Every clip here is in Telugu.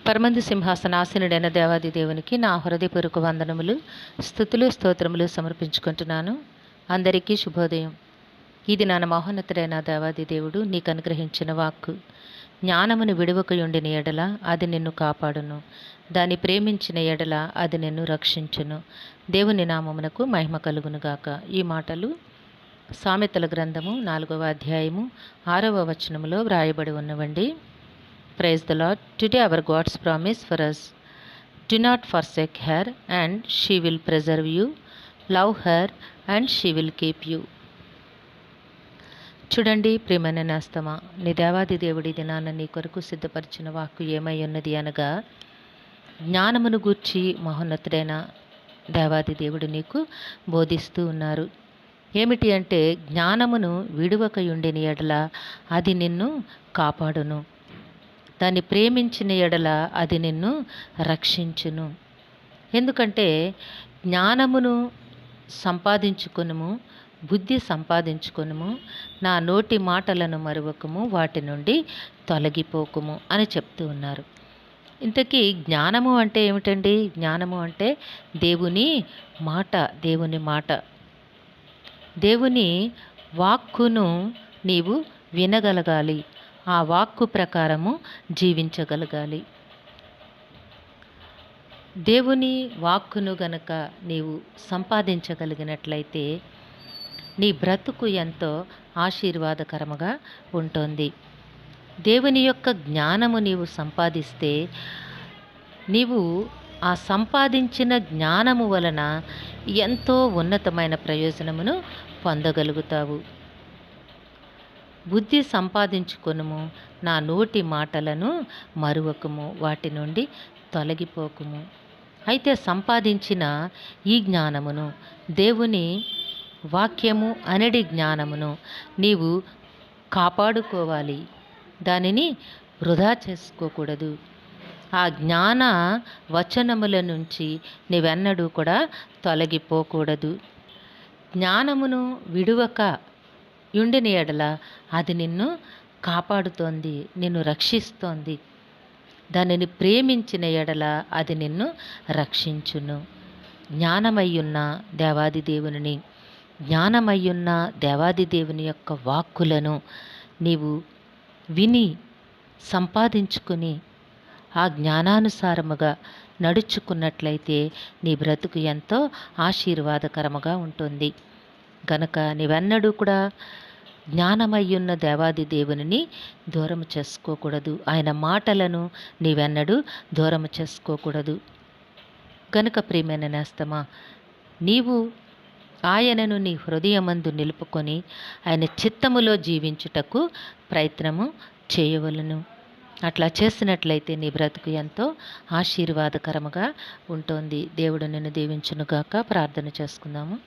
పరమందు సింహాసనాసీనుడైన దేవాది దేవునికి నా హృదయపూర్వక వందనములు, స్తుతులు, స్తోత్రములు సమర్పించుకుంటున్నాను. అందరికీ శుభోదయం. ఇది నా మహోన్నతుడైన దేవాది దేవుడు నీకు అనుగ్రహించిన వాక్కు. జ్ఞానమును విడువకయుండిన ఎడల అది నిన్ను కాపాడును, దాన్ని ప్రేమించిన ఎడల అది నిన్ను రక్షించును. దేవుని నామమునకు మహిమ కలుగునుగాక. ఈ మాటలు సామెతల గ్రంథము 4వ అధ్యాయము 6వ వచనములో వ్రాయబడి ఉన్నవండి. Praise the Lord. Today our God's promise for us: do not forsake her, and she will preserve you. Love her, and she will keep you. చూడండి ప్రియమైన నేస్తమా, నీ దేవాది దేవుడి దినాన నీ కొరకు సిద్ధపరిచిన వాక్కు ఏమై ఉన్నది అనగా, జ్ఞానమును గూర్చి మహోన్నతుడైన దేవాది దేవుడు నీకు బోధిస్తూ ఉన్నారు. ఏమిటి అంటే, జ్ఞానమును విడువకయుండిన ఎడల అది నిన్ను కాపాడును, దాన్ని ప్రేమించిన ఎడల అది నిన్ను రక్షించును. ఎందుకంటే జ్ఞానమును సంపాదించుకొనుము, బుద్ధి సంపాదించుకొనుము, నా నోటి మాటలను మరువకము, వాటి నుండి తొలగిపోకుము అని చెప్తూ ఉన్నారు. ఇంతకీ జ్ఞానము అంటే ఏమిటండి? జ్ఞానము అంటే దేవుని మాట. దేవుని వాక్కును నీవు వినగలగాలి, ఆ వాక్కు ప్రకారము జీవించగలగాలి. దేవుని వాక్కును గనక నీవు సంపాదించగలిగినట్లయితే నీ బ్రతుకు ఎంతో ఆశీర్వాదకరముగా ఉంటుంది. దేవుని యొక్క జ్ఞానము నీవు సంపాదిస్తే నీవు ఆ సంపాదించిన జ్ఞానము వలన ఎంతో ఉన్నతమైన ప్రయోజనమును పొందగలుగుతావు. బుద్ధి సంపాదించుకొనుము, నా నోటి మాటలను మరువకము, వాటి నుండి తొలగిపోకుము. అయితే సంపాదించిన ఈ జ్ఞానమును, దేవుని వాక్యము అనడి జ్ఞానమును నీవు కాపాడుకోవాలి, దానిని వృధా చేసుకోకూడదు. ఆ జ్ఞాన వచనముల నుంచి నీవెన్నడూ కూడా తొలగిపోకూడదు. జ్ఞానమును విడువక యుండిన ఎడల అది నిన్ను కాపాడుతోంది, నిన్ను రక్షిస్తోంది. దానిని ప్రేమించిన ఎడల అది నిన్ను రక్షించును. జ్ఞానమయ్యున్న దేవాది దేవుని యొక్క వాక్కులను నీవు విని సంపాదించుకుని ఆ జ్ఞానానుసారముగా నడుచుకున్నట్లయితే నీ బ్రతుకు ఎంతో ఆశీర్వాదకరముగా ఉంటుంది. గనక నీవెన్నడూ కూడా జ్ఞానమయ్యున్న దేవాది దేవుని దూరము చేసుకోకూడదు. ఆయన మాటలను నీవెన్నడూ దూరము చేసుకోకూడదు. గనుక ప్రియమైన నేస్తమా, నీవు ఆయనను నీ హృదయమందు నిలుపుకొని ఆయన చిత్తములో జీవించుటకు ప్రయత్నము చేయవలను. అట్లా చేసినట్లయితే నీ బ్రతుకు ఎంతో ఆశీర్వాదకరముగా ఉంటుంది. దేవుడు నిన్ను దీవించునుగాక. ప్రార్థన చేసుకుందాము.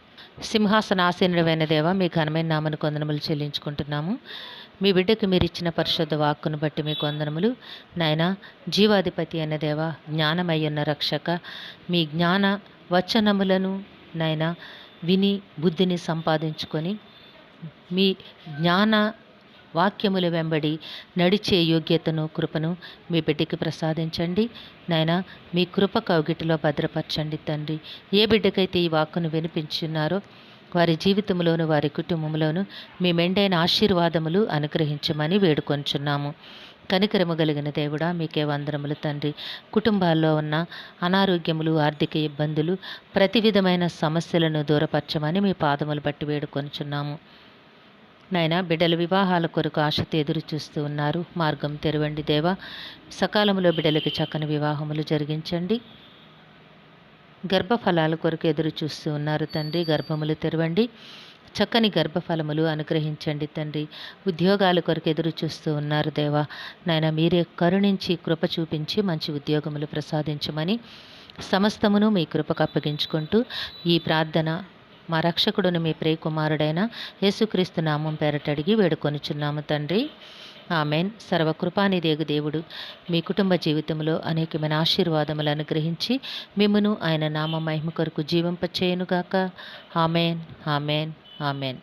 సింహాసనాసీనుడైన దేవ, మీ ఘనమైన నామను వందనములు చెల్లించుకుంటున్నాము. మీ బిడ్డకు మీరు ఇచ్చిన పరిశుద్ధ వాక్కును బట్టి మీకు వందనములు. నాయన, జీవాధిపతి అయిన దేవ, జ్ఞానమయ్యున్న రక్షక, మీ జ్ఞాన వచనములను నాయన విని బుద్ధిని సంపాదించుకొని మీ జ్ఞాన వాక్యముల వెంబడి నడిచే యోగ్యతను, కృపను మీ బిడ్డకి ప్రసాదించండి. నాయన, మీ కృప కౌగిటిలో భద్రపరచండి తండ్రి. ఏ బిడ్డకైతే ఈ వాక్కును వినిపించున్నారో వారి జీవితంలోను, వారి కుటుంబంలోను మీ మెండైన ఆశీర్వాదములు అనుగ్రహించమని వేడుకొంచున్నాము. కనికరము కలిగిన దేవుడా, మీకే వందనములు తండ్రి. కుటుంబాల్లో ఉన్న అనారోగ్యములు, ఆర్థిక ఇబ్బందులు, ప్రతి విధమైన సమస్యలను దూరపరచమని మీ పాదములు బట్టి వేడుకొంచున్నాము. నాయన, బిడ్డల వివాహాల కొరకు ఆశతో ఎదురు చూస్తూ ఉన్నారు. మార్గం తెరవండి దేవా. సకాలంలో బిడ్డలకి చక్కని వివాహములు జరిగించండి. గర్భఫలాల కొరకు ఎదురు చూస్తూ ఉన్నారు తండ్రి, గర్భములు తెరవండి. చక్కని గర్భఫలములు అనుగ్రహించండి తండ్రి. ఉద్యోగాల కొరకు ఎదురు చూస్తూ ఉన్నారు దేవా. నాయన, మీరే కరుణించి కృప చూపించి మంచి ఉద్యోగములు ప్రసాదించమని సమస్తమును మీ కృపకు అప్పగించుకుంటూ ఈ ప్రార్థన మా రక్షకుడును మీ ప్రియకుమారుడైన యేసుక్రీస్తు నామం పేరట అడిగి వేడుకొనుచున్నాము తండ్రి. ఆమెన్. సర్వకృపానిదేగు దేవుడు మీ కుటుంబ జీవితంలో అనేకమైన ఆశీర్వాదములు అనుగ్రహించి మిమ్మును ఆయన నామ మహిమ కొరకు జీవింపచేయునుగాక. Amen, amen, amen.